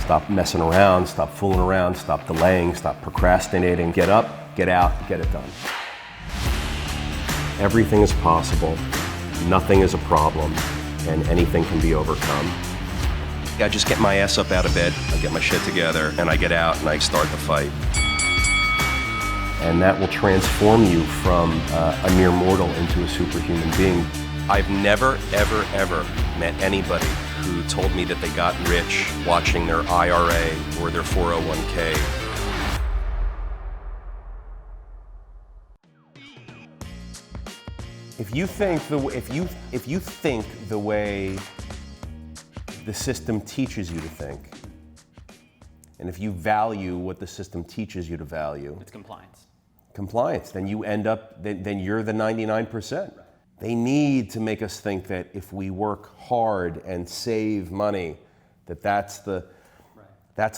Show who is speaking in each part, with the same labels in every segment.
Speaker 1: Stop messing around, stop fooling around, stop delaying, stop procrastinating. Get up, get out, get it done. Everything is possible, nothing is a problem, and anything can be overcome. I just get my ass up out of bed, I get my shit together, and I get out and I start the fight. And that will transform you from a mere mortal into a superhuman being. I've never, ever, ever met anybody who told me that they got rich watching their IRA or their 401k. If you think the way the system teaches you to think, and if you value what the system teaches you to value,
Speaker 2: it's compliance.
Speaker 1: Compliance, then you end up, then you're the 99%. They need to make us think that if we work hard and save money, that's the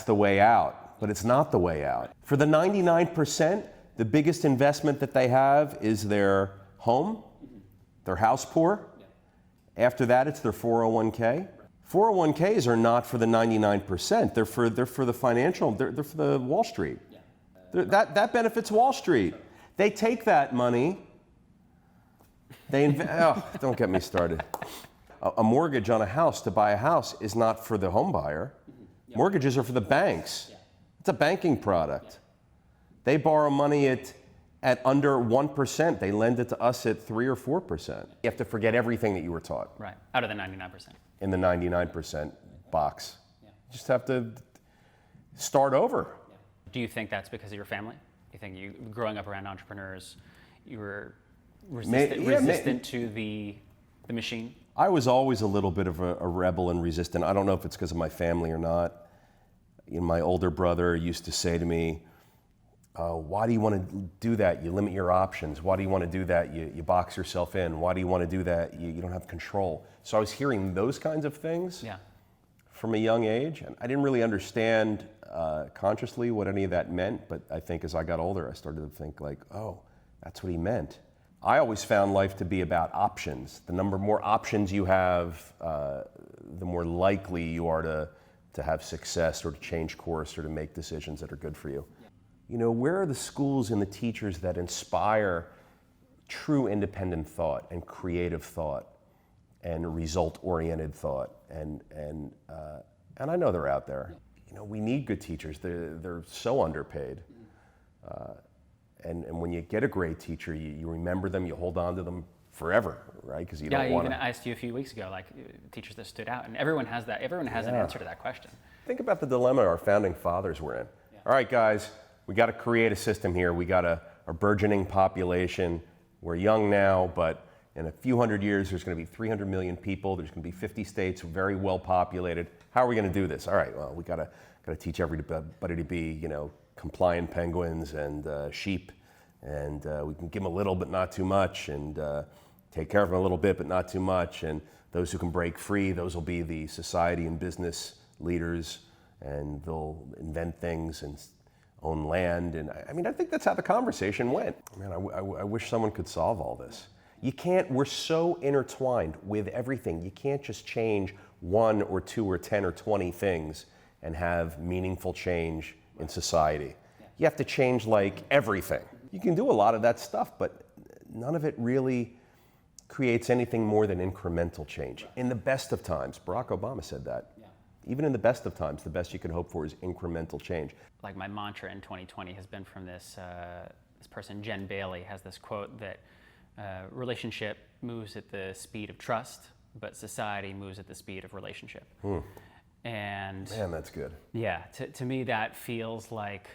Speaker 1: way out. But it's not the way out. For the 99%, the biggest investment that they have is their home, their house poor. After that, it's their 401k. 401ks are not for the 99%. They're for the financial. They're for the Wall Street. That benefits Wall Street. They take that money. Don't get me started. A mortgage on a house to buy a house is not for the home buyer. Mortgages are for the banks. It's a banking product. They borrow money at under 1%. They lend it to us at 3 or 4%. You have to forget everything that you were taught.
Speaker 2: Right, out of the 99%.
Speaker 1: In the 99% box. You just have to start over.
Speaker 2: Do you think that's because of your family? Do you think you, growing up around entrepreneurs, you were resistant to the machine?
Speaker 1: I was always a little bit of a rebel and resistant. I don't know if it's because of my family or not. You know, my older brother used to say to me, why do you want to do that? You limit your options. Why do you want to do that? You box yourself in. Why do you want to do that? You don't have control. So I was hearing those kinds of things from a young age. And I didn't really understand consciously what any of that meant. But I think as I got older, I started to think like, oh, that's what he meant. I always found life to be about options. The more options you have, the more likely you are to have success or to change course or to make decisions that are good for you. You know, where are the schools and the teachers that inspire true independent thought and creative thought and result-oriented thought? And I know they're out there. You know, we need good teachers. They're so underpaid. And when you get a great teacher, you remember them, you hold on to them forever, right? Because you don't want to.
Speaker 2: I asked you a few weeks ago, like teachers that stood out, and everyone has that. Everyone has an answer to that question.
Speaker 1: Think about the dilemma our founding fathers were in. All right, guys, we got to create a system here. We got a burgeoning population. We're young now, but in a few hundred years, there's going to be 300 million people. There's going to be 50 states, very well populated. How are we going to do this? All right, well, we got to teach everybody to be, you know, compliant penguins and sheep, and we can give them a little but not too much, and take care of them a little bit but not too much, and those who can break free, those will be the society and business leaders, and they'll invent things and own land. And I mean, I think that's how the conversation went. Man, I wish someone could solve all this. You can't, we're so intertwined with everything. You can't just change 1 or 2 or 10 or 20 things and have meaningful change in society. You have to change like everything. You can do a lot of that stuff, but none of it really creates anything more than incremental change. In the best of times, Barack Obama said that. Even in the best of times, the best you can hope for is incremental change.
Speaker 2: Like my mantra in 2020 has been from this person, Jen Bailey, has this quote that relationship moves at the speed of trust, but society moves at the speed of relationship. And
Speaker 1: man, that's good.
Speaker 2: Yeah, to me that feels like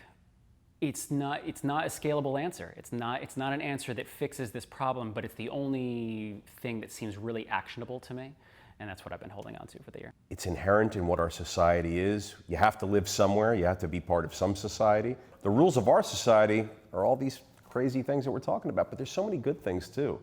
Speaker 2: it's not a scalable answer. It's not an answer that fixes this problem, but it's the only thing that seems really actionable to me. And that's what I've been holding on to for the year. It's
Speaker 1: inherent in what our society is. You have to live somewhere. You have to be part of some society. The rules of our society are all these crazy things that we're talking about, but there's so many good things too.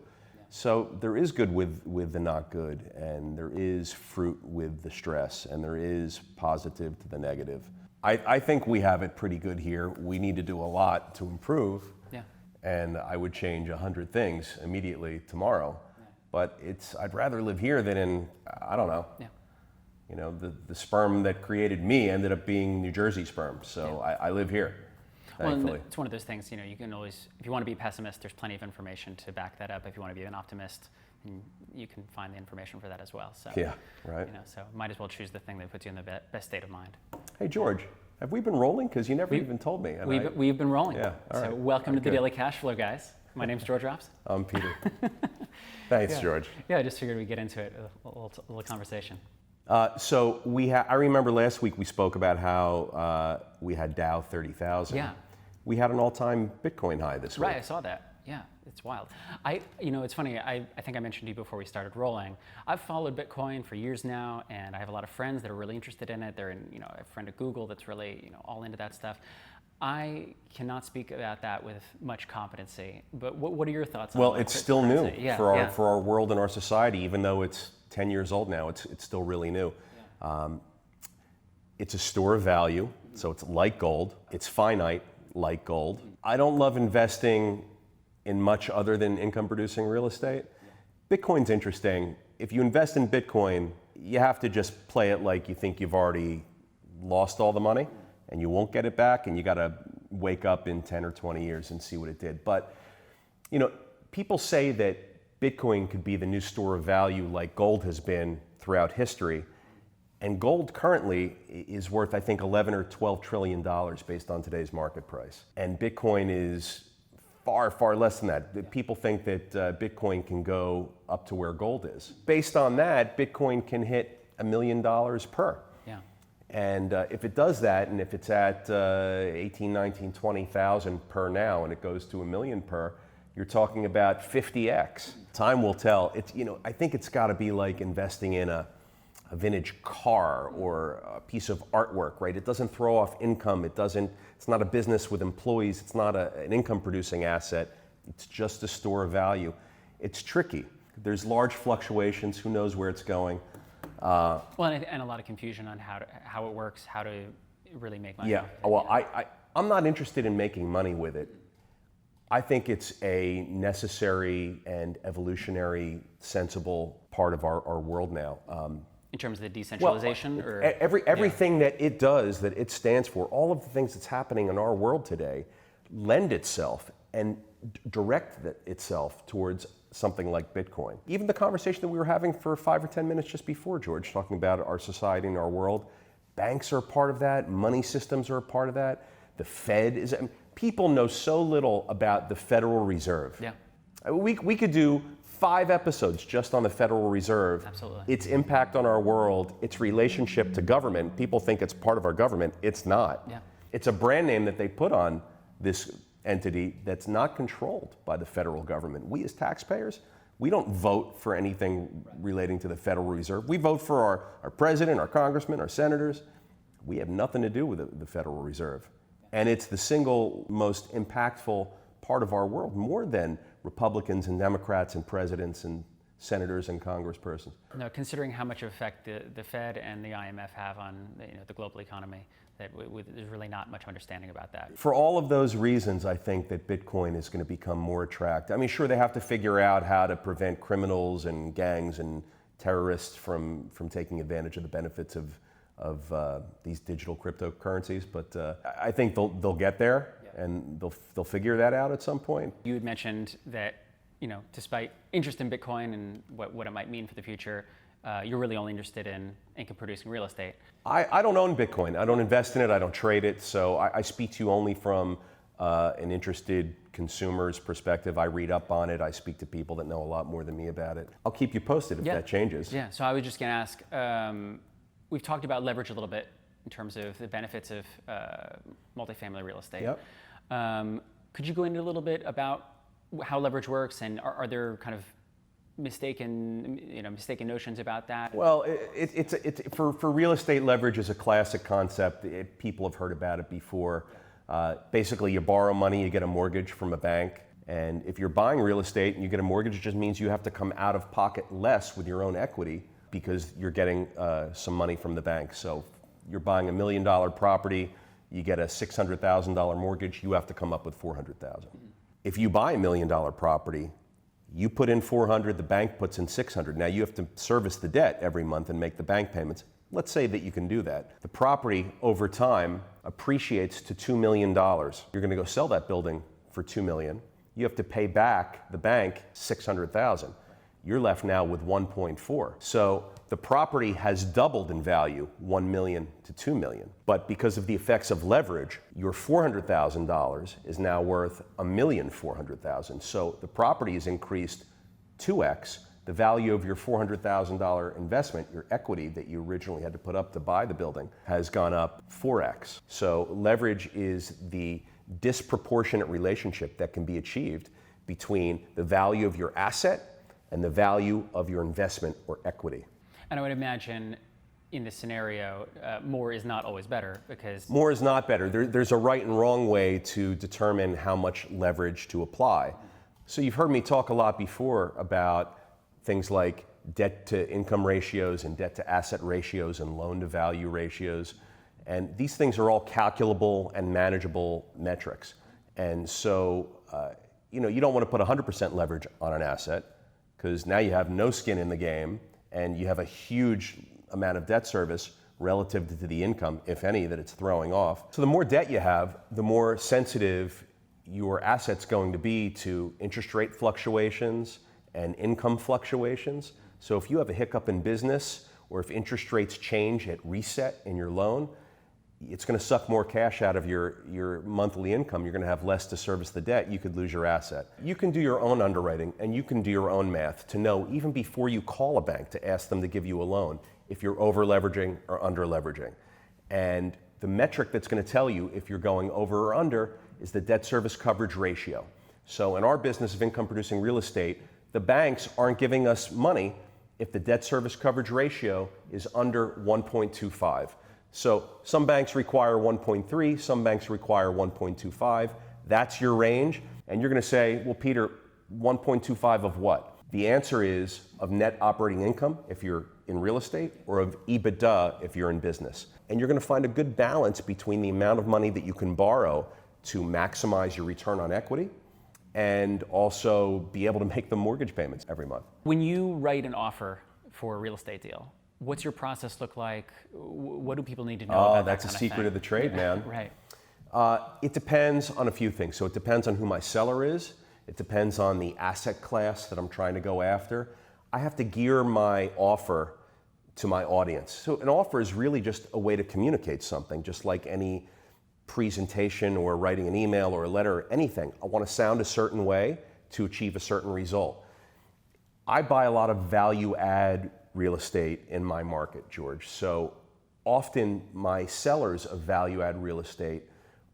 Speaker 1: So there is good with the not good, and there is fruit with the stress, and there is positive to the negative. I think we have it pretty good here. We need to do a lot to improve.
Speaker 2: Yeah.
Speaker 1: And I would change 100 things immediately tomorrow. But I'd rather live here than in, I don't know, You know, the sperm that created me ended up being New Jersey sperm. So I live here, thankfully.
Speaker 2: Well, it's one of those things, you know, you can always, if you want to be a pessimist, there's plenty of information to back that up. If you want to be an optimist, you can find the information for that as well. So,
Speaker 1: yeah, right.
Speaker 2: You know, so might as well choose the thing that puts you in the best state of mind.
Speaker 1: Hey, George, have we been rolling? Because you never even told me.
Speaker 2: We've been rolling.
Speaker 1: Yeah, all right.
Speaker 2: So welcome to the
Speaker 1: Good.
Speaker 2: Daily Cash Flow, guys. My name's George Robson.
Speaker 1: I'm Peter. Thanks,
Speaker 2: Yeah.
Speaker 1: George.
Speaker 2: Yeah, I just figured we'd get into it, a little conversation.
Speaker 1: So I remember last week we spoke about how we had Dow 30,000.
Speaker 2: Yeah.
Speaker 1: We had an all-time Bitcoin high this week.
Speaker 2: Right, I saw that. Yeah, it's wild. You know, it's funny. I think I mentioned to you before we started rolling. I've followed Bitcoin for years now, and I have a lot of friends that are really interested in it. They're in, you know, a friend at Google that's really, you know, all into that stuff. I cannot speak about that with much competency. But what are your thoughts on?
Speaker 1: Well, it's still new
Speaker 2: Yeah,
Speaker 1: for our world and our society, even though it's 10 years old now. It's still really new.
Speaker 2: Yeah.
Speaker 1: It's a store of value, so it's like gold. It's finite, like gold. I don't love investing in much other than income-producing real estate. Bitcoin's interesting. If you invest in Bitcoin, you have to just play it like you think you've already lost all the money, and you won't get it back, and you got to wake up in 10 or 20 years and see what it did. But, you know, people say that Bitcoin could be the new store of value like gold has been throughout history. And gold currently is worth, I think, 11 or 12 trillion dollars based on today's market price. And Bitcoin is far, far less than that. People think that Bitcoin can go up to where gold is. Based on that, Bitcoin can hit $1 million per.
Speaker 2: Yeah.
Speaker 1: And if it does that, and if it's at 18, 19, 20,000 per now, and it goes to $1 million per, you're talking about 50x. Time will tell. It's, you know, I think it's got to be like investing in a vintage car or a piece of artwork, right? It doesn't throw off income. It's not a business with employees. It's not an income producing asset. It's just a store of value. It's tricky. There's large fluctuations. Who knows where it's going?
Speaker 2: Well, and a lot of confusion on how it works, how to really make money.
Speaker 1: Yeah, well, I'm not interested in making money with it. I think it's a necessary and evolutionary, sensible part of our world now.
Speaker 2: In terms of the decentralization?
Speaker 1: Well,
Speaker 2: or
Speaker 1: everything that it does, that it stands for, all of the things that's happening in our world today, lend itself and direct itself towards something like Bitcoin. Even the conversation that we were having for 5 or 10 minutes just before, George, talking about our society and our world, banks are a part of that, money systems are a part of that, the Fed is. People know so little about the Federal Reserve.
Speaker 2: Yeah.
Speaker 1: We could do 5 episodes just on the Federal Reserve.
Speaker 2: Absolutely.
Speaker 1: Its impact on our world, its relationship to government. People think it's part of our government. It's not.
Speaker 2: Yeah.
Speaker 1: It's a brand name that they put on this entity that's not controlled by the federal government. We as taxpayers, we don't vote for anything relating to the Federal Reserve. We vote for our president, our congressmen, our senators. We have nothing to do with the Federal Reserve. And it's the single most impactful part of our world, more than Republicans and Democrats and presidents and senators and congresspersons.
Speaker 2: No, considering how much effect the Fed and the IMF have on the global economy, that there's really not much understanding about that.
Speaker 1: For all of those reasons, I think that Bitcoin is going to become more attractive. I mean, sure, they have to figure out how to prevent criminals and gangs and terrorists from taking advantage of the benefits of these digital cryptocurrencies, but I think they'll get there. Yeah. And they'll figure that out at some point.
Speaker 2: You had mentioned that, despite interest in Bitcoin and what it might mean for the future, you're really only interested in income-producing real estate.
Speaker 1: I don't own Bitcoin. I don't invest in it. I don't trade it. So I speak to you only from an interested consumer's perspective. I read up on it. I speak to people that know a lot more than me about it. I'll keep you posted if that changes.
Speaker 2: Yeah. So I was just going to ask. We've talked about leverage a little bit in terms of the benefits of multifamily real estate.
Speaker 1: Yep.
Speaker 2: Could you go into a little bit about how leverage works, and are there kind of mistaken notions about that?
Speaker 1: Well, it's for real estate, leverage is a classic concept. People have heard about it before. Basically, you borrow money, you get a mortgage from a bank, and if you're buying real estate and you get a mortgage, it just means you have to come out of pocket less with your own equity because you're getting some money from the bank. So you're buying $1 million property, you get a $600,000 mortgage, you have to come up with $400,000. If you buy $1 million property, you put in $400, the bank puts in $600. Now you have to service the debt every month and make the bank payments. Let's say that you can do that. The property over time appreciates to $2 million. You're going to go sell that building for $2 million. You have to pay back the bank $600,000. You're left now with 1.4. So the property has doubled in value, 1 million to 2 million. But because of the effects of leverage, your $400,000 is now worth $1,400,000. So the property has increased 2x. The value of your $400,000 investment, your equity that you originally had to put up to buy the building, has gone up 4x. So leverage is the disproportionate relationship that can be achieved between the value of your asset and the value of your investment or equity.
Speaker 2: And I would imagine in this scenario, more is not always better because...
Speaker 1: More is not better. There's a right and wrong way to determine how much leverage to apply. So you've heard me talk a lot before about things like debt to income ratios and debt to asset ratios and loan to value ratios. And these things are all calculable and manageable metrics. And so, you don't want to put 100% leverage on an asset because now you have no skin in the game and you have a huge amount of debt service relative to the income, if any, that it's throwing off. So the more debt you have, the more sensitive your asset's going to be to interest rate fluctuations and income fluctuations. So if you have a hiccup in business or if interest rates change at reset in your loan, it's going to suck more cash out of your monthly income. You're going to have less to service the debt. You could lose your asset. You can do your own underwriting and you can do your own math to know even before you call a bank to ask them to give you a loan if you're over leveraging or under leveraging. And the metric that's going to tell you if you're going over or under is the debt service coverage ratio. So in our business of income producing real estate, the banks aren't giving us money if the debt service coverage ratio is under 1.25. So some banks require 1.3, some banks require 1.25. That's your range. And you're going to say, well, Peter, 1.25 of what? The answer is of net operating income if you're in real estate or of EBITDA if you're in business. And you're going to find a good balance between the amount of money that you can borrow to maximize your return on equity and also be able to make the mortgage payments every month.
Speaker 2: When you write an offer for a real estate deal, what's your process look like? What do people need to know about that
Speaker 1: that's
Speaker 2: kind
Speaker 1: a
Speaker 2: of
Speaker 1: secret
Speaker 2: thing?
Speaker 1: of the trade, man.
Speaker 2: Right.
Speaker 1: It depends on a few things. So it depends on who my seller is. It depends on the asset class that I'm trying to go after. I have to gear my offer to my audience. So an offer is really just a way to communicate something, just like any presentation or writing an email or a letter or anything. I want to sound a certain way to achieve a certain result. I buy a lot of value add real estate in my market, George. So often my sellers of value add real estate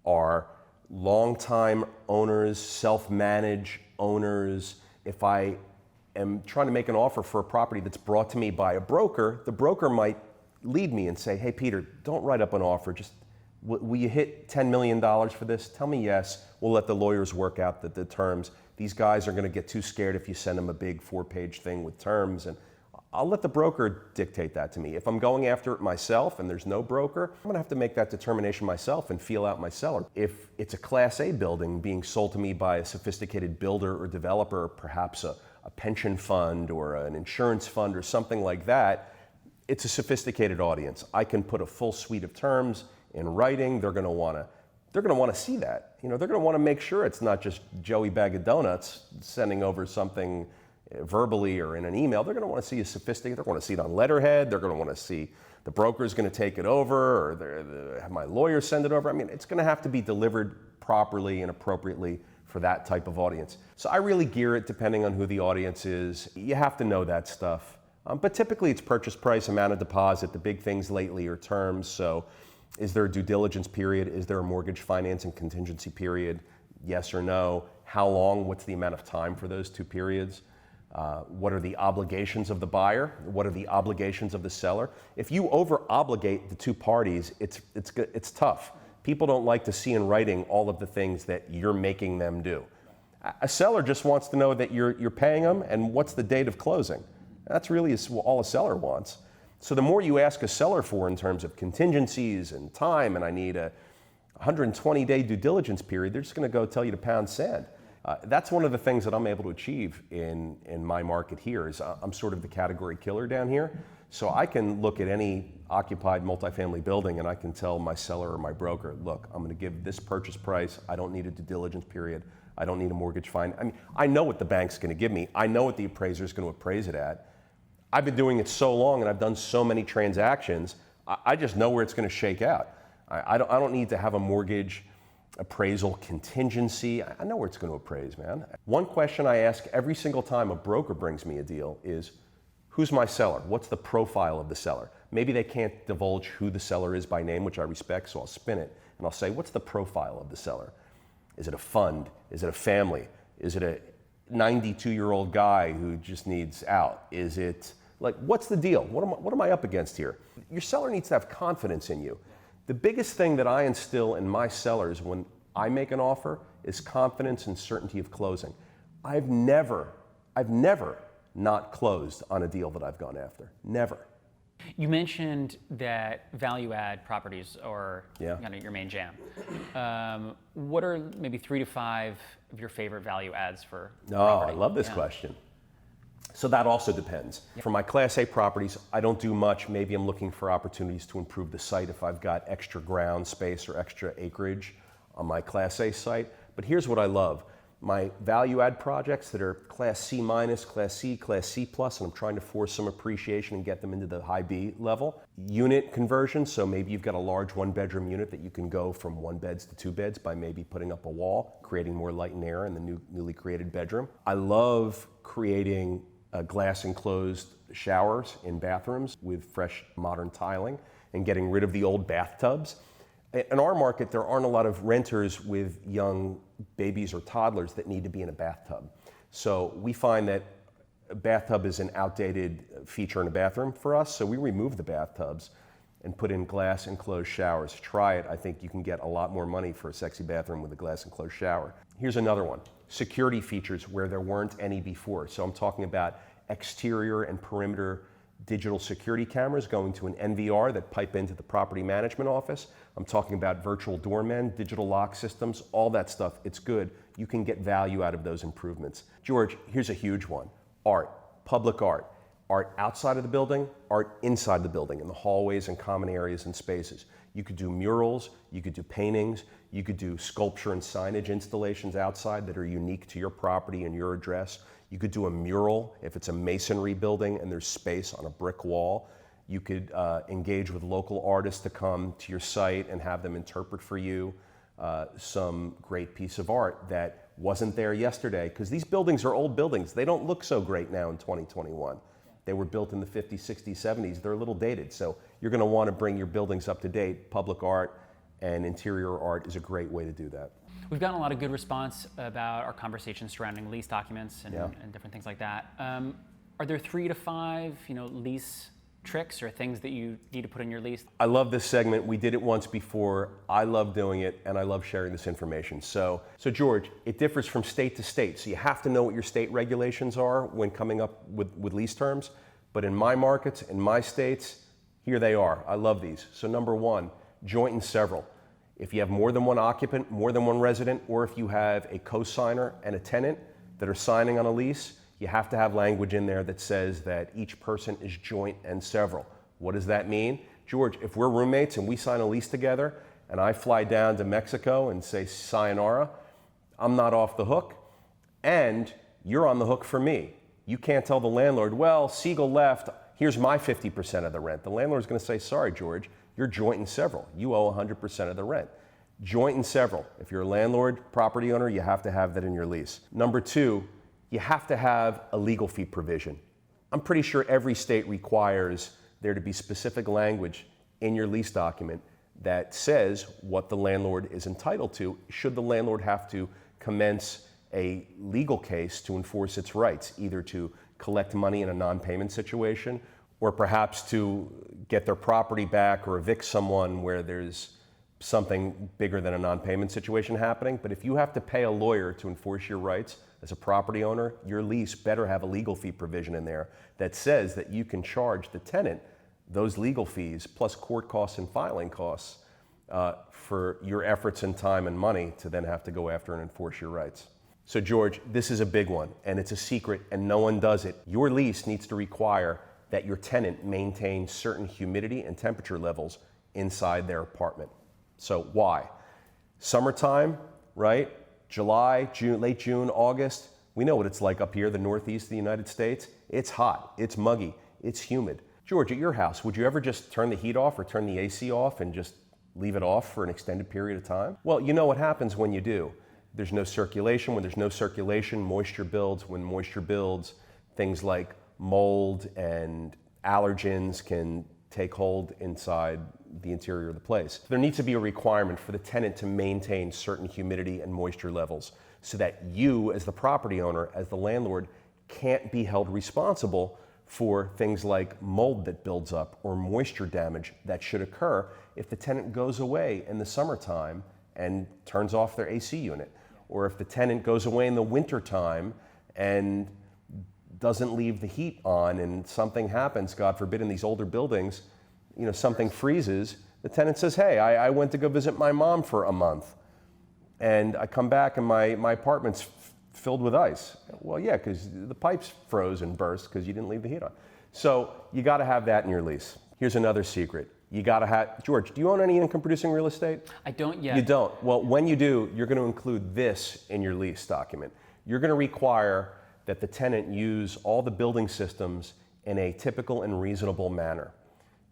Speaker 1: are longtime owners, self-managed owners. If I am trying to make an offer for a property that's brought to me by a broker, the broker might lead me and say, hey, Peter, don't write up an offer. Just, will you hit $10 million for this? Tell me yes. We'll let the lawyers work out the terms. These guys are going to get too scared if you send them a big 4-page thing with terms. And I'll let the broker dictate that to me. If I'm going after it myself and there's no broker, I'm gonna have to make that determination myself and feel out my seller. If it's a Class A building being sold to me by a sophisticated builder or developer, perhaps a pension fund or an insurance fund or something like that, it's a sophisticated audience. I can put a full suite of terms in writing. They're gonna wanna see that. They're gonna wanna make sure it's not just Joey Bag of Donuts sending over something verbally or in an email. They're going to want to see a sophisticated, they're going to see it on letterhead, they're going to want to see the broker's going to take it over or have my lawyer send it over. I mean, it's going to have to be delivered properly and appropriately for that type of audience. So I really gear it depending on who the audience is. You have to know that stuff. But typically it's purchase price, amount of deposit. The big things lately are terms. So is there a due diligence period? Is there a mortgage financing contingency period? Yes or no? How long? What's the amount of time for those two periods? What are the obligations of the buyer? What are the obligations of the seller? If you over-obligate the two parties, it's tough. People don't like to see in writing all of the things that you're making them do. A seller just wants to know that you're paying them and what's the date of closing. That's really all a seller wants. So the more you ask a seller for in terms of contingencies and time, and I need a 120-day due diligence period, they're just going to go tell you to pound sand. That's one of the things that I'm able to achieve in my market here is I'm sort of the category killer down here. So I can look at any occupied multifamily building and I can tell my seller or my broker, look, I'm going to give this purchase price. I don't need a due diligence period. I don't need a mortgage fine. I mean, I know what the bank's going to give me. I know what the appraiser is going to appraise it at. I've been doing it so long and I've done so many transactions, I just know where it's going to shake out. I don't need to have a mortgage appraisal contingency. I know where it's going to appraise, man. One question I ask every single time a broker brings me a deal is, who's my seller? What's the profile of the seller? Maybe they can't divulge who the seller is by name, which I respect, so I'll spin it and I'll say, what's the profile of the seller? Is it a fund? Is it a family? Is it a 92-year-old guy who just needs out? Is it, like, what's the deal? What am I up against here? Your seller needs to have confidence in you. The biggest thing that I instill in my sellers when I make an offer is confidence and certainty of closing. I've never not closed on a deal that I've gone after. Never.
Speaker 2: You mentioned that value add properties are kind of your main jam. What are maybe 3 to 5 of your favorite value adds for property?
Speaker 1: I love this question. So that also depends. For my Class A properties, I don't do much. Maybe I'm looking for opportunities to improve the site if I've got extra ground space or extra acreage on my Class A site. But here's what I love. My value add projects that are Class C minus, Class C, Class C plus, and I'm trying to force some appreciation and get them into the high B level. Unit conversion, so maybe you've got a large 1-bedroom unit that you can go from 1 beds to 2 beds by maybe putting up a wall, creating more light and air in the newly created bedroom. I love creating glass enclosed showers in bathrooms with fresh modern tiling and getting rid of the old bathtubs. In our market, there aren't a lot of renters with young babies or toddlers that need to be in a bathtub. So we find that a bathtub is an outdated feature in a bathroom for us, so we remove the bathtubs and put in glass enclosed showers. Try it. I think you can get a lot more money for a sexy bathroom with a glass enclosed shower. Here's another one. Security features where there weren't any before. So I'm talking about exterior and perimeter digital security cameras going to an NVR that pipe into the property management office. I'm talking about virtual doormen, digital lock systems, all that stuff. It's good. You can get value out of those improvements. George, here's a huge one. Art, public art. Art outside of the building, art inside the building, in the hallways and common areas and spaces. You could do murals, you could do paintings, you could do sculpture and signage installations outside that are unique to your property and your address. You could do a mural if it's a masonry building and there's space on a brick wall. You could engage with local artists to come to your site and have them interpret for you some great piece of art that wasn't there yesterday, because these buildings are old buildings. They don't look so great now in 2021. They were built in the 50s, 60s, 70s. They're a little dated. So you're going to want to bring your buildings up to date. Public art and interior art is a great way to do that.
Speaker 2: We've gotten a lot of good response about our conversations surrounding lease documents and different things like that. Are there 3 to 5, lease tricks or things that you need to put in your lease?
Speaker 1: I love this segment. We did it once before. I love doing it, and I love sharing this information. So George, it differs from state to state. So you have to know what your state regulations are when coming up with lease terms. But in my markets, in my states, here they are. I love these. So number 1, joint and several. If you have more than one occupant, more than one resident, or if you have a co-signer and a tenant that are signing on a lease, you have to have language in there that says that each person is joint and several. What does that mean? George, if we're roommates and we sign a lease together and I fly down to Mexico and say sayonara, I'm not off the hook, and you're on the hook for me. You can't tell the landlord, well, Siegel left, here's my 50% of the rent. The landlord's going to say, sorry, George, you're joint and several. You owe 100% of the rent. Joint and several. If you're a landlord, property owner, you have to have that in your lease. Number 2, you have to have a legal fee provision. I'm pretty sure every state requires there to be specific language in your lease document that says what the landlord is entitled to, should the landlord have to commence a legal case to enforce its rights, either to collect money in a non-payment situation or perhaps to get their property back or evict someone where there's something bigger than a non-payment situation happening. But if you have to pay a lawyer to enforce your rights as a property owner, your lease better have a legal fee provision in there that says that you can charge the tenant those legal fees plus court costs and filing costs for your efforts and time and money to then have to go after and enforce your rights. So George, this is a big one, and it's a secret and no one does it. Your lease needs to require that your tenant maintain certain humidity and temperature levels inside their apartment. So why? Summertime, right? July, June, late June, August. We know what it's like up here, the Northeast of the United States. It's hot, it's muggy, it's humid. George, at your house, would you ever just turn the heat off or turn the AC off and just leave it off for an extended period of time? Well, you know what happens when you do. There's no circulation. When there's no circulation, moisture builds. When moisture builds, things like mold and allergens can take hold inside the interior of the place. There needs to be a requirement for the tenant to maintain certain humidity and moisture levels so that you, as the property owner, as the landlord, can't be held responsible for things like mold that builds up or moisture damage that should occur if the tenant goes away in the summertime and turns off their AC unit, or if the tenant goes away in the wintertime and doesn't leave the heat on and something happens, God forbid, in these older buildings, you know, something freezes, the tenant says, hey, I went to go visit my mom for a month and I come back and my apartment's filled with ice. Well, yeah, because the pipes froze and burst because you didn't leave the heat on. So you got to have that in your lease. Here's another secret. You got to have, George, do you own any income producing real estate?
Speaker 2: I don't yet.
Speaker 1: You don't. Well, when you do, you're going to include this in your lease document. You're going to require that the tenant use all the building systems in a typical and reasonable manner,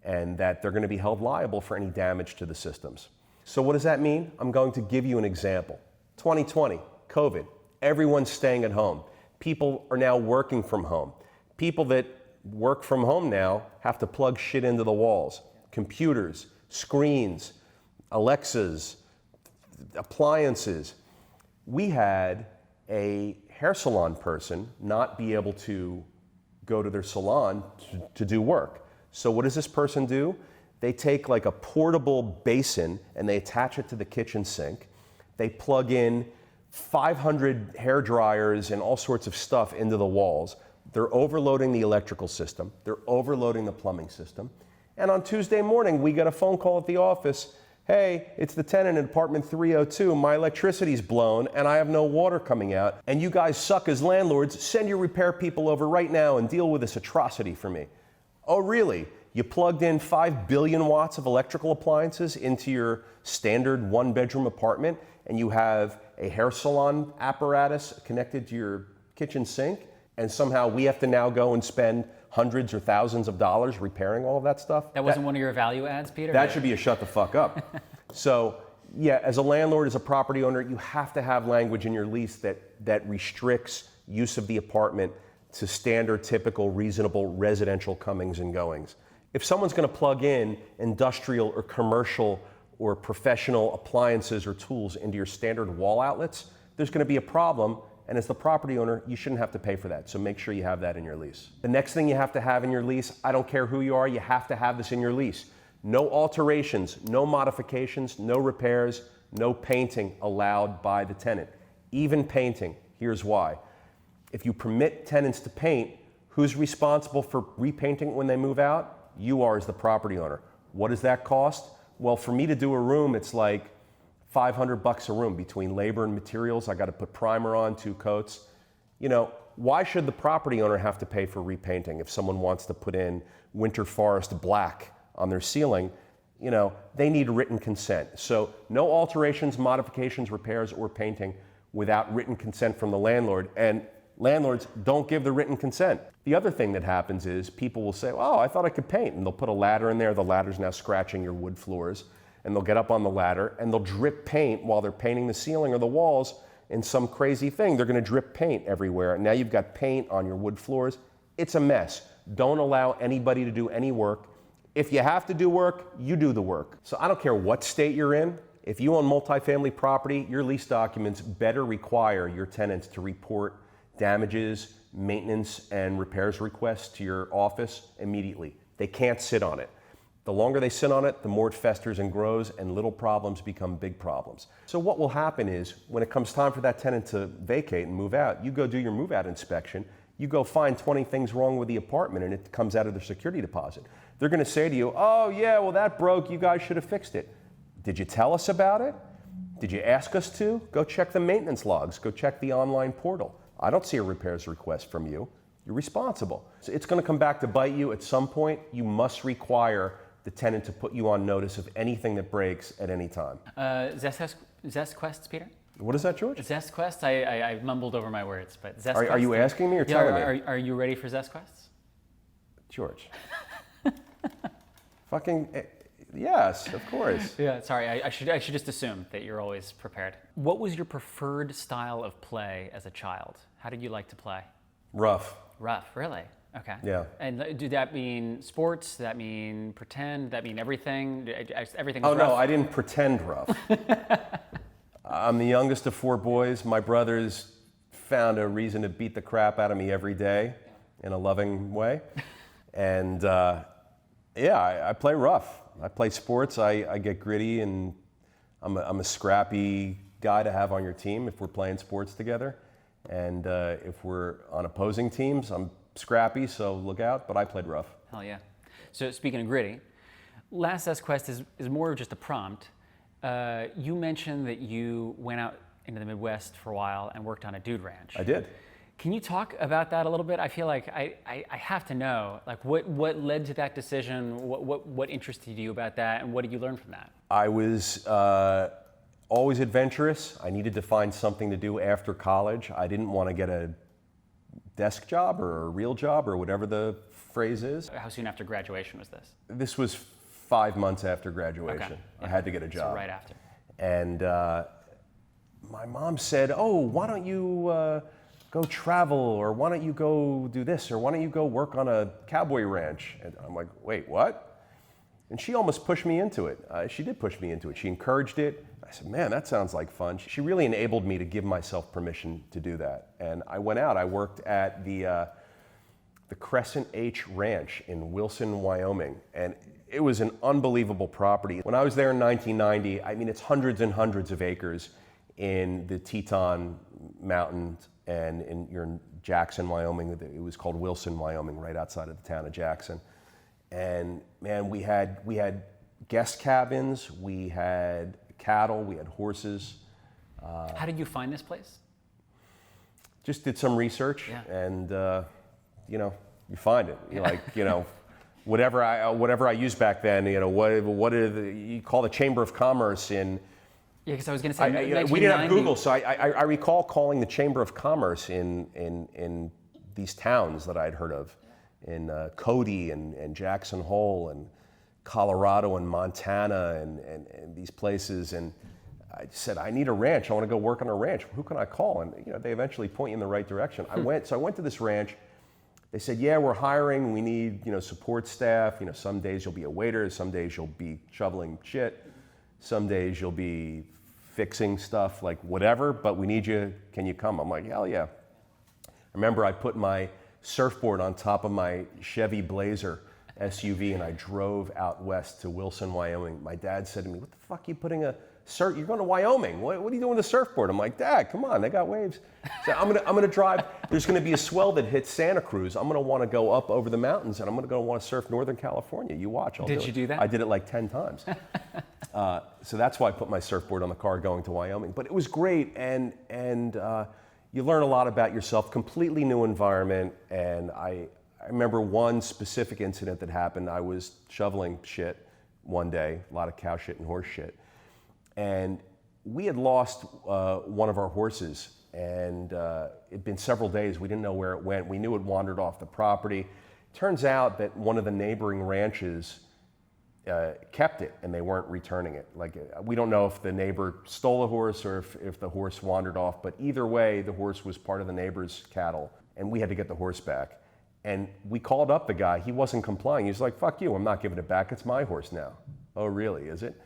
Speaker 1: and that they're going to be held liable for any damage to the systems. So what does that mean? I'm going to give you an example. 2020, COVID, everyone's staying at home. People are now working from home. People that work from home now have to plug shit into the walls. Computers, screens, Alexas, appliances. We had a hair salon person not be able to go to their salon to do work. So what does this person do? They take like a portable basin and they attach it to the kitchen sink. They plug in 500 hair dryers and all sorts of stuff into the walls. They're overloading the electrical system. They're overloading the plumbing system. And on Tuesday morning, we get a phone call at the office. Hey, it's the tenant in apartment 302. My electricity's blown and I have no water coming out. And you guys suck as landlords. Send your repair people over right now and deal with this atrocity for me. Oh, really? You plugged in 5 billion watts of electrical appliances into your standard one-bedroom apartment and you have a hair salon apparatus connected to your kitchen sink, and somehow we have to now go and spend hundreds or thousands of dollars repairing all of that stuff?
Speaker 2: That wasn't one of your value adds, Peter?
Speaker 1: That should be a shut the fuck up. So, yeah, as a landlord, as a property owner, you have to have language in your lease that restricts use of the apartment to standard, typical, reasonable residential comings and goings. If someone's going to plug in industrial or commercial or professional appliances or tools into your standard wall outlets, there's going to be a problem. And as the property owner, you shouldn't have to pay for that. So make sure you have that in your lease. The next thing you have to have in your lease, I don't care who you are, you have to have this in your lease. No alterations, no modifications, no repairs, no painting allowed by the tenant. Even painting. Here's why. If you permit tenants to paint, who's responsible for repainting when they move out? You are as the property owner. What does that cost? Well, for me to do a room, it's like $500 a room between labor and materials. I got to put primer on, 2 coats. You know, why should the property owner have to pay for repainting if someone wants to put in winter forest black on their ceiling? You know, they need written consent. So no alterations, modifications, repairs, or painting without written consent from the landlord. And landlords don't give the written consent. The other thing that happens is people will say, oh, I thought I could paint. And they'll put a ladder in there. The ladder's now scratching your wood floors. And they'll get up on the ladder and they'll drip paint while they're painting the ceiling or the walls in some crazy thing. They're going to drip paint everywhere. And now you've got paint on your wood floors. It's a mess. Don't allow anybody to do any work. If you have to do work, you do the work. So I don't care what state you're in. If you own multifamily property, your lease documents better require your tenants to report damages, maintenance, and repairs requests to your office immediately. They can't sit on it. The longer they sit on it, the more it festers and grows, and little problems become big problems. So what will happen is, when it comes time for that tenant to vacate and move out, you go do your move-out inspection, you go find 20 things wrong with the apartment, and it comes out of their security deposit. They're gonna say to you, oh yeah, well that broke, you guys should have fixed it. Did you tell us about it? Did you ask us to? Go check the maintenance logs, go check the online portal. I don't see a repairs request from you. you're responsible. So it's going to come back to bite you at some point. You must require the tenant to put you on notice of anything that breaks at any time.
Speaker 2: Zest quests, Peter?
Speaker 1: What is that, George?
Speaker 2: Zest quests? I mumbled over my words, but Zest quests.
Speaker 1: Are you asking me or telling me?
Speaker 2: Are you ready for Zest quests?
Speaker 1: George. Fucking yes, of course.
Speaker 2: Yeah, sorry. I should just assume that you're always prepared. What was your preferred style of play as a child? How did you like to play?
Speaker 1: Rough.
Speaker 2: Rough, really? Okay.
Speaker 1: Yeah.
Speaker 2: And do that mean sports? Does that mean pretend? Does that mean everything? Everything was
Speaker 1: Oh
Speaker 2: rough?
Speaker 1: no, I didn't pretend rough. I'm the youngest of 4 boys. My brothers found a reason to beat the crap out of me every day in a loving way. And yeah, I play rough. I play sports. I get gritty, and I'm a scrappy guy to have on your team if we're playing sports together. And if we're on opposing teams, I'm scrappy, so look out, but I played rough.
Speaker 2: Hell yeah. So speaking of gritty, last Zest Quest is more of just a prompt. You mentioned that you went out into the Midwest for a while and worked on a dude ranch.
Speaker 1: I did.
Speaker 2: Can you talk about that a little bit? I feel like I have to know, like what led to that decision? What interested you about that, and what did you learn from that?
Speaker 1: I was always adventurous. I needed to find something to do after college. I didn't want to get a desk job or a real job or whatever the phrase is.
Speaker 2: How soon after graduation was this?
Speaker 1: This was 5 months after graduation.
Speaker 2: Okay.
Speaker 1: I had to get a job.
Speaker 2: So right after.
Speaker 1: And my mom said, oh, why don't you go travel, or why don't you go do this, or why don't you go work on a cowboy ranch? And I'm like, wait, what? And she almost pushed me into it. She did push me into it. She encouraged it. I said, man, that sounds like fun. She really enabled me to give myself permission to do that. And I went out. I worked at the Crescent H Ranch in Wilson, Wyoming. And it was an unbelievable property. When I was there in 1990, I mean, it's hundreds and hundreds of acres in the Teton Mountains, and you're in Jackson, Wyoming. It was called Wilson, Wyoming, right outside of the town of Jackson. And man, we had guest cabins, we had cattle, we had horses.
Speaker 2: How did you find this place?
Speaker 1: Just did some research,
Speaker 2: Yeah.
Speaker 1: and you know, you find it. You're like, you know, whatever I used back then. You know, what you call the Chamber of Commerce in.
Speaker 2: Yeah, because I was going to say,
Speaker 1: we didn't have Google, so I recall calling the Chamber of Commerce in these towns that I'd heard of, in Cody and Jackson Hole and Colorado and Montana and these places, and I said, I need a ranch. I want to go work on a ranch. Who can I call? And you know, they eventually point you in the right direction. I went to this ranch. They said, yeah, we're hiring. We need, you know, support staff. You know, some days you'll be a waiter. Some days you'll be shoveling shit. Some days you'll be fixing stuff, like whatever, but we need you. Can you come? I'm like, hell yeah. I remember I put my surfboard on top of my Chevy Blazer SUV and I drove out west to Wilson, Wyoming. My dad said to me, what the fuck are you putting a surf? You're going to Wyoming. What are you doing with a surfboard? I'm like, Dad, come on, they got waves. So I'm gonna drive. There's gonna be a swell that hits Santa Cruz. I'm gonna want to go up over the mountains, and I'm gonna want to surf Northern California. You watch.
Speaker 2: Did you do that?
Speaker 1: I did it like 10 times. So that's why I put my surfboard on the car going to Wyoming. But it was great, and you learn a lot about yourself. Completely new environment, and I remember one specific incident that happened. I was shoveling shit one day, a lot of cow shit and horse shit, and we had lost one of our horses, and it'd been several days. We didn't know where it went. We knew it wandered off the property. Turns out that one of the neighboring ranches kept it, and they weren't returning it. Like, we don't know if the neighbor stole a horse or if the horse wandered off, but either way, the horse was part of the neighbor's cattle, and we had to get the horse back. And we called up the guy. He wasn't complying. He was like, fuck you, I'm not giving it back. It's my horse now. Oh, really, is it?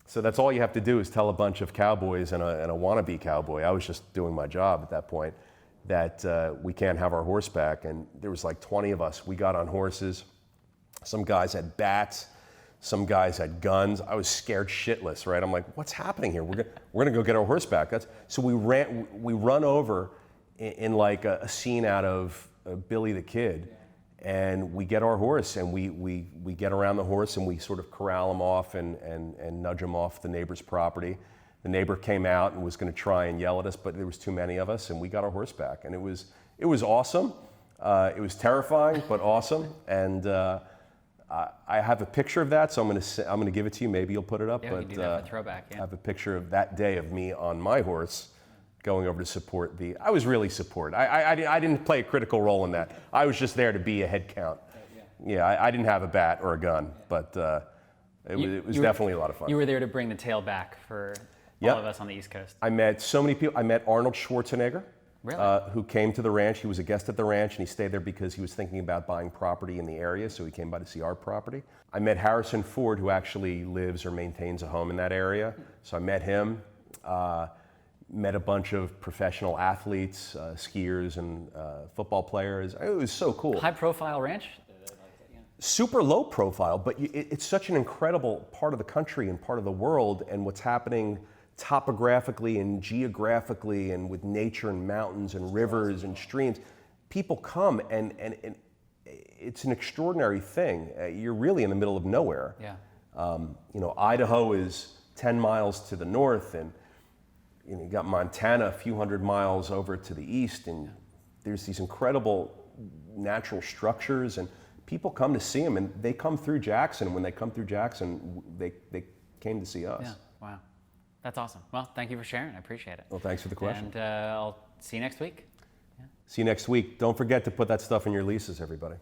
Speaker 1: So that's all you have to do is tell a bunch of cowboys and a wannabe cowboy, I was just doing my job at that point, that we can't have our horse back. And there was like 20 of us. We got on horses. Some guys had bats. Some guys had guns. I was scared shitless, right? I'm like, what's happening here? We're gonna go get our horse back. So we run over in like a scene out of Billy the Kid, and we get our horse, and we get around the horse, and we sort of corral him off and nudge him off the neighbor's property. The neighbor came out and was gonna try and yell at us, but there was too many of us, and we got our horse back, and it was awesome. It was terrifying, but awesome. And I have a picture of that, so I'm going to give it to you. Maybe you'll put it up.
Speaker 2: Yeah,
Speaker 1: but
Speaker 2: we can do that for throwback.
Speaker 1: I
Speaker 2: Yeah.
Speaker 1: have a picture of that day of me on my horse going over to support the. I was really support. I didn't play a critical role in that. I was just there to be a head count. Yeah, I didn't have a bat or a gun, but it was definitely a lot of fun.
Speaker 2: You were there to bring the tail back for all of us on the East Coast.
Speaker 1: I met so many people. I met Arnold Schwarzenegger,
Speaker 2: Really?
Speaker 1: who came to the ranch. He was a guest at the ranch, and he stayed there because he was thinking about buying property in the area, so he came by to see our property. I met Harrison Ford, who actually lives or maintains a home in that area, so I met him. Met a bunch of professional athletes, skiers and football players. It was so cool.
Speaker 2: High profile ranch?
Speaker 1: Super low profile, but it's such an incredible part of the country and part of the world, and what's happening topographically and geographically and with nature and mountains and rivers and streams. People come and it's an extraordinary thing. You're really in the middle of nowhere.
Speaker 2: Yeah.
Speaker 1: Idaho is 10 miles to the north, and you got Montana a few hundred miles over to the east, and there's these incredible natural structures, and people come to see them, and they come through Jackson. And when they come through Jackson, they came to see us.
Speaker 2: Yeah. Wow. That's awesome. Well, thank you for sharing. I appreciate it.
Speaker 1: Well, thanks for the question.
Speaker 2: And I'll see you next week.
Speaker 1: See you next week. Don't forget to put that stuff in your leases, everybody.